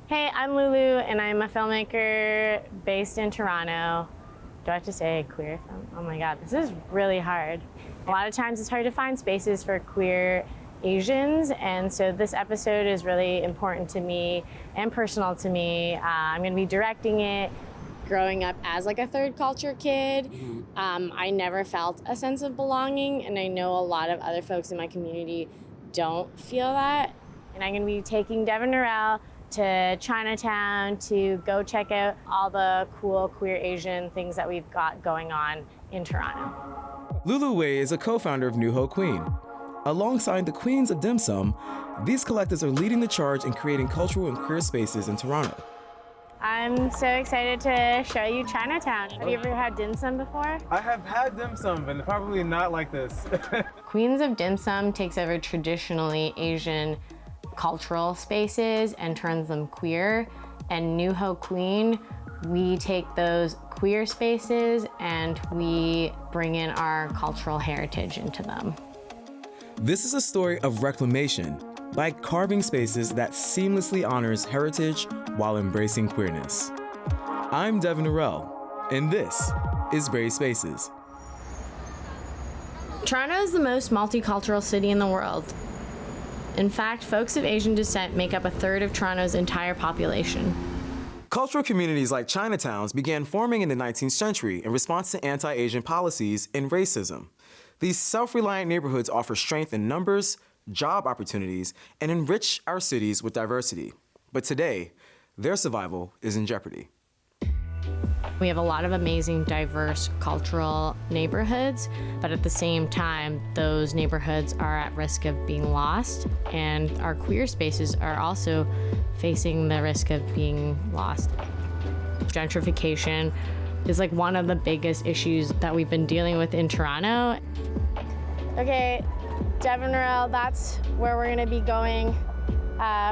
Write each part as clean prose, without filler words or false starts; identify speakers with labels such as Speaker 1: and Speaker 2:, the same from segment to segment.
Speaker 1: Hey, I'm Lulu, and I'm a filmmaker based in Toronto. Do I have to say queer film? Oh my God, this is really hard. A lot of times it's hard to find spaces for queer Asians, and so this episode is really important to me and personal to me. I'm gonna be directing it. Growing up as like a third culture kid, I never felt a sense of belonging, and I know a lot of other folks in my community don't feel that. And I'm gonna be taking Devin Norell to Chinatown to go check out all the cool queer Asian things that we've got going on in Toronto.
Speaker 2: Lulu Wei is a co-founder of New Ho Queen. Alongside the Queens of Dim Sum, these collectives are leading the charge in creating cultural and queer spaces in Toronto.
Speaker 1: I'm so excited to show you Chinatown. Have you ever had dim sum before?
Speaker 3: I have had dim sum, but probably not like this.
Speaker 1: Queens of Dim Sum takes over traditionally Asian cultural spaces and turns them queer. And New Ho Queen, we take those queer spaces and we bring in our cultural heritage into them.
Speaker 2: This is a story of reclamation by carving spaces that seamlessly honors heritage while embracing queerness. I'm Devin Norell, and this is Brave Spaces.
Speaker 1: Toronto is the most multicultural city in the world. In fact, folks of Asian descent make up a third of Toronto's entire population.
Speaker 2: Cultural communities like Chinatowns began forming in the 19th century in response to anti-Asian policies and racism. These self-reliant neighborhoods offer strength in numbers, job opportunities, and enrich our cities with diversity. But today, their survival is in jeopardy.
Speaker 1: We have a lot of amazing, diverse cultural neighborhoods, but at the same time, those neighborhoods are at risk of being lost, and our queer spaces are also facing the risk of being lost. Gentrification is like one of the biggest issues that we've been dealing with in Toronto. Okay, Devin Norell, that's where we're gonna be going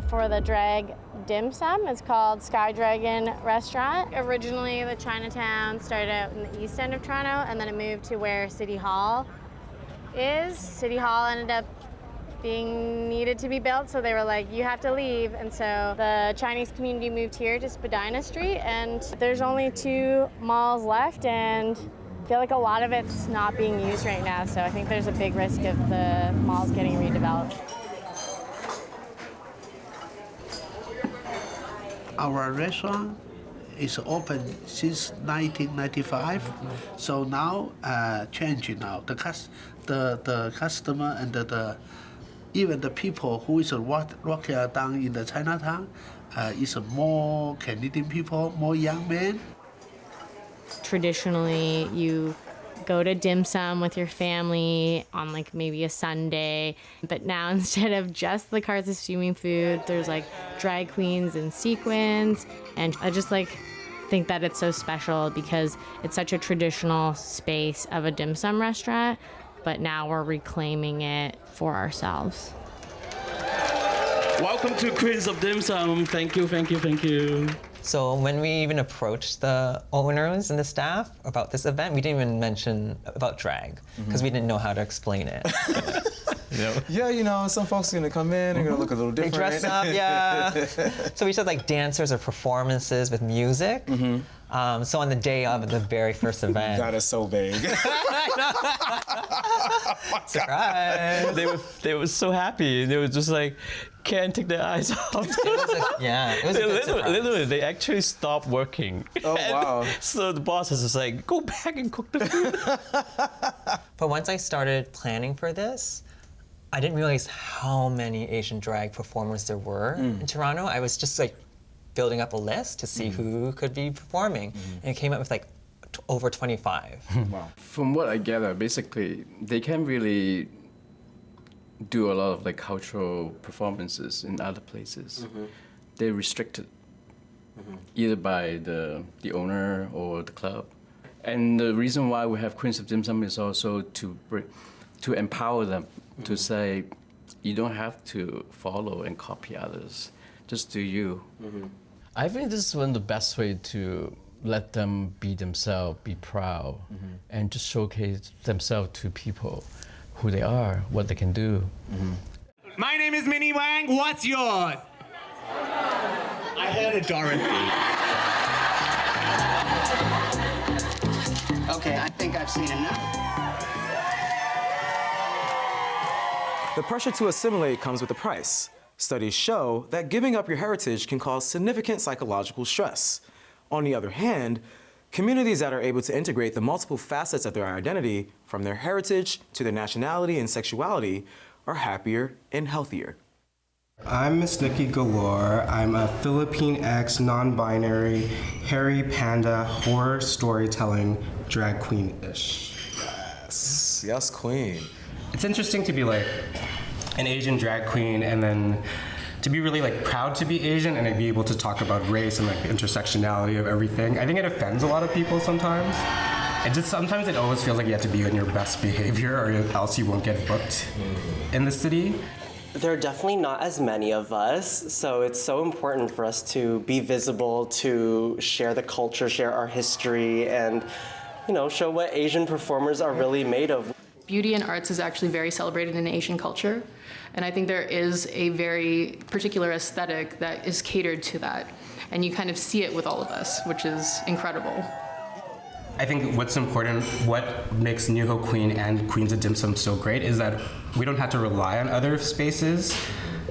Speaker 1: for the drag dim sum. It's called Sky Dragon Restaurant. Originally, the Chinatown started out in the east end of Toronto, and then it moved to where City Hall is. City Hall ended up being needed to be built, so they were like, you have to leave. And so the Chinese community moved here to Spadina Street, and there's only 2 malls left, and I feel like a lot of it's not being used right now, so I think there's a big risk of the malls getting redeveloped.
Speaker 4: Our restaurant is open since 1995, so now changing now. The customer and even the people who is walking down in the Chinatown is more Canadian people, more young men.
Speaker 1: Traditionally, you go to dim sum with your family on like maybe a Sunday, but now instead of just the cars of steaming food, there's like drag queens and sequins, and I just like think that it's so special because it's such a traditional space of a dim sum restaurant, but now we're reclaiming it for ourselves.
Speaker 5: Welcome to Queens of Dim Sum. Thank you, thank you, thank you.
Speaker 6: So when we even approached the owners and the staff about this event, we didn't even mention about drag because we didn't know how to explain it.
Speaker 2: Yeah, some folks are gonna come in, they're gonna look a little
Speaker 6: They
Speaker 2: different.
Speaker 6: dress up, yeah. So we said like dancers or performances with music. So on the day of the very first event.
Speaker 2: That is so vague.
Speaker 6: Surprise!
Speaker 5: They were so happy. They were just like, can't take their eyes off.
Speaker 6: Yeah, it was a good surprise.
Speaker 5: Literally, they actually stopped working.
Speaker 2: Oh, wow.
Speaker 5: So the boss is just like, go back and cook the food.
Speaker 6: But once I started planning for this, I didn't realize how many Asian drag performers there were in Toronto. I was just like building up a list to see who could be performing, and it came up with like over 25.
Speaker 2: Wow.
Speaker 7: From what I gather, basically, they can't really do a lot of like cultural performances in other places. They're restricted, either by the owner or the club. And the reason why we have Queens of Dim Sum is also to empower them, to say, you don't have to follow and copy others, just do you.
Speaker 8: I think this is one of the best way to let them be themselves, be proud, and just showcase themselves to people, who they are, what they can do.
Speaker 9: My name is Minnie Wang. What's yours?
Speaker 5: I had
Speaker 9: to Dorothy. Okay, I think I've seen enough.
Speaker 2: The pressure to assimilate comes with a price. Studies show that giving up your heritage can cause significant psychological stress. On the other hand, communities that are able to integrate the multiple facets of their identity, from their heritage to their nationality and sexuality, are happier and healthier.
Speaker 10: I'm Miss Nikki Galore. I'm a Philippine X non-binary hairy panda horror storytelling drag queen-ish.
Speaker 2: Yes, queen.
Speaker 10: It's interesting to be like an Asian drag queen and then to be really like proud to be Asian and like, be able to talk about race and like the intersectionality of everything. I think it offends a lot of people sometimes. Sometimes it always feels like you have to be on your best behavior or else you won't get booked in the city.
Speaker 11: There are definitely not as many of us, so it's so important for us to be visible, to share the culture, share our history, and show what Asian performers are really made of.
Speaker 12: Beauty and arts is actually very celebrated in Asian culture, and I think there is a very particular aesthetic that is catered to that, and you kind of see it with all of us, which is incredible.
Speaker 10: I think what's important, what makes New Ho Queen and Queens of Dim Sum so great is that we don't have to rely on other spaces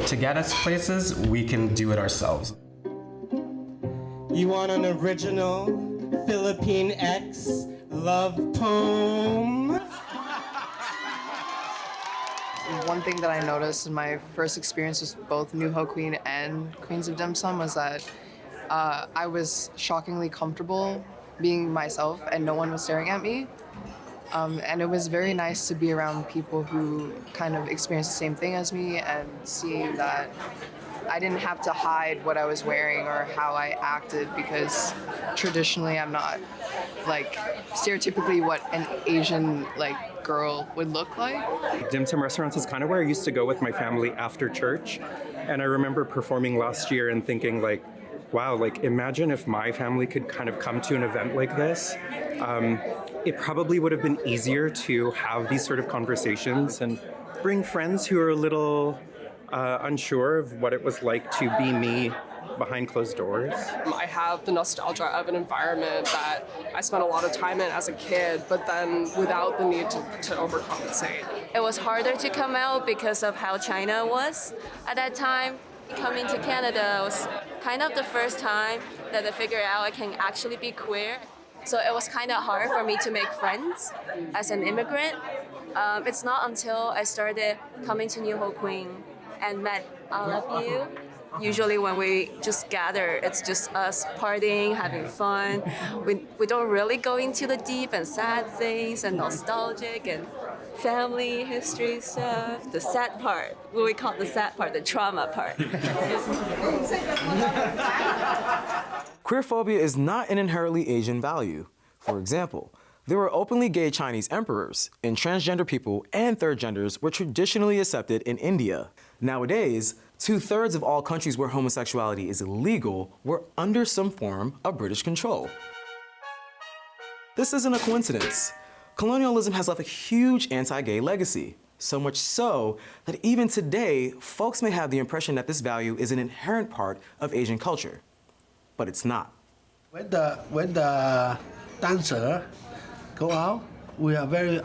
Speaker 10: to get us places, we can do it ourselves.
Speaker 9: You want an original Philippine X love poem?
Speaker 13: One thing that I noticed in my first experience with both New Ho Queen and Queens of Dim Sum was that I was shockingly comfortable being myself and no one was staring at me. And it was very nice to be around people who kind of experienced the same thing as me and see that I didn't have to hide what I was wearing or how I acted, because traditionally I'm not like stereotypically what an Asian girl would look like.
Speaker 14: Dim Sum restaurants is kind of where I used to go with my family after church. And I remember performing last year and thinking wow, imagine if my family could kind of come to an event like this. It probably would have been easier to have these sort of conversations and bring friends who are a little unsure of what it was like to be me behind closed doors.
Speaker 15: I have the nostalgia of an environment that I spent a lot of time in as a kid, but then without the need to overcompensate.
Speaker 16: It was harder to come out because of how China was at that time. Coming to Canada was kind of the first time that I figured out I can actually be queer. So it was kind of hard for me to make friends as an immigrant. It's not until I started coming to New Ho Queen and met all of you. Usually when we just gather, it's just us partying, having fun. We don't really go into the deep and sad things and nostalgic and family history stuff. The sad part, what we call the sad part, the trauma part.
Speaker 2: Queerphobia is not an inherently Asian value. For example, there were openly gay Chinese emperors, and transgender people and third genders were traditionally accepted in India. Nowadays, 2/3 of all countries where homosexuality is illegal were under some form of British control. This isn't a coincidence. Colonialism has left a huge anti-gay legacy, so much so that even today, folks may have the impression that this value is an inherent part of Asian culture, but it's not.
Speaker 4: When the dancer go out, we are very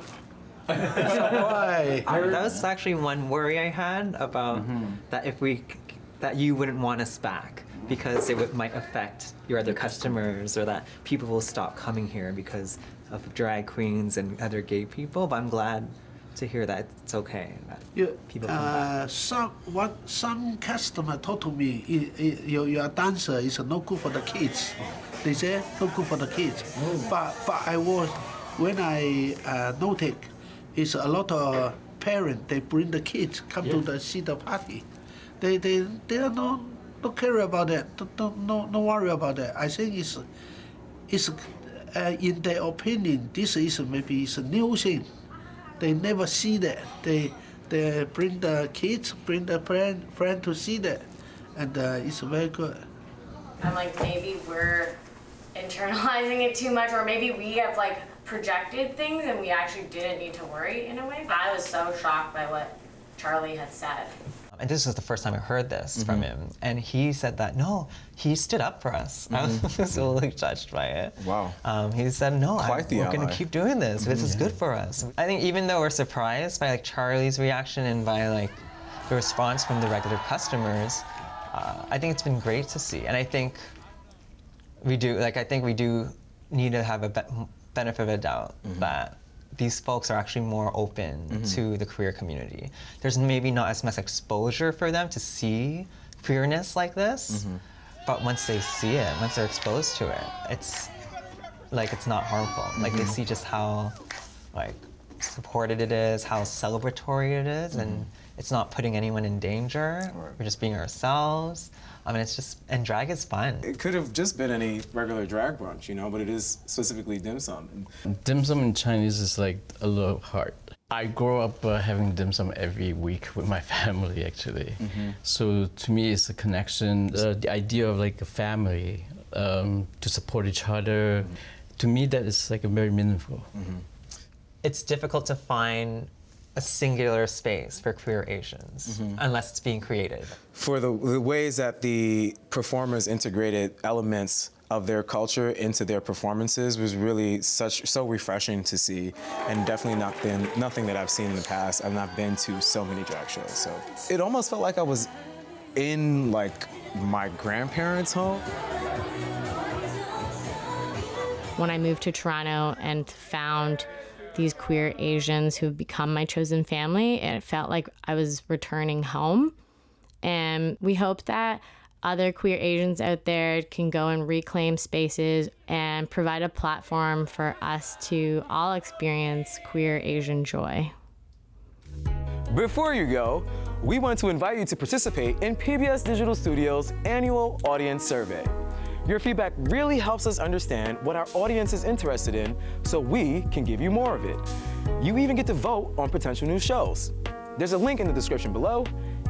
Speaker 4: surprised.
Speaker 6: That was actually one worry I had about that you wouldn't want us back because it might affect your other customers, or that people will stop coming here because of drag queens and other gay people. But I'm glad to hear that it's okay that people come back.
Speaker 4: Some customer told to me, your dancer is no good for the kids. They say no good for the kids. But when I noted, it's a lot of parents, they bring the kids come to see the party. They don't care about that. Don't worry about that. I think it's in their opinion, this is maybe a new thing. They never see that. They bring the kids, bring the friend to see that, and it's very good.
Speaker 1: I'm maybe we're internalizing it too much, or maybe we have projected things and we actually didn't need to worry in a way. I was so shocked by what Charlie had said.
Speaker 6: And this was the first time I heard this from him. And he said that, no, he stood up for us. I was really touched by it.
Speaker 2: Wow.
Speaker 6: He said, no,
Speaker 2: Quite the
Speaker 6: we're going
Speaker 2: ally.
Speaker 6: to keep doing this. This is good for us. I think even though we're surprised by like Charlie's reaction and by like the response from the regular customers, I think it's been great to see. And I think we do need to have a benefit of a doubt that these folks are actually more open to the queer community. There's maybe not as much exposure for them to see queerness like this, but once they see it, once they're exposed to it, it's not harmful. Like they see just how like supported it is, how celebratory it is, and it's not putting anyone in danger. We're just being ourselves. I mean, and drag is fun.
Speaker 2: It could have just been any regular drag brunch, but it is specifically dim sum.
Speaker 8: Dim sum in Chinese is like a love heart. I grew up having dim sum every week with my family, actually. So to me, it's a connection, the idea of like a family, to support each other. To me, that is like a very meaningful.
Speaker 6: It's difficult to find a singular space for queer Asians unless it's being created.
Speaker 2: For the ways that the performers integrated elements of their culture into their performances was really so refreshing to see, and definitely nothing that I've seen in the past. I've not been to so many drag shows, so it almost felt like I was in like my grandparents' home.
Speaker 1: When I moved to Toronto and found these queer Asians who have become my chosen family, it felt like I was returning home. And we hope that other queer Asians out there can go and reclaim spaces and provide a platform for us to all experience queer Asian joy.
Speaker 2: Before you go, we want to invite you to participate in PBS Digital Studios' annual audience survey. Your feedback really helps us understand what our audience is interested in so we can give you more of it. You even get to vote on potential new shows. There's a link in the description below.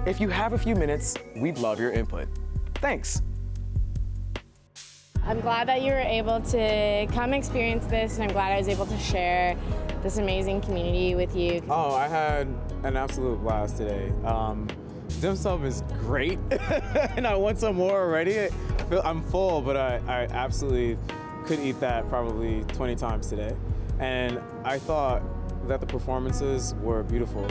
Speaker 2: If you have a few minutes, we'd love your input. Thanks.
Speaker 1: I'm glad that you were able to come experience this, and I'm glad I was able to share this amazing community with you.
Speaker 3: Oh, I had an absolute blast today. Dim sum is great, and I want some more already. I'm full, but I absolutely could eat that probably 20 times today. And I thought that the performances were beautiful.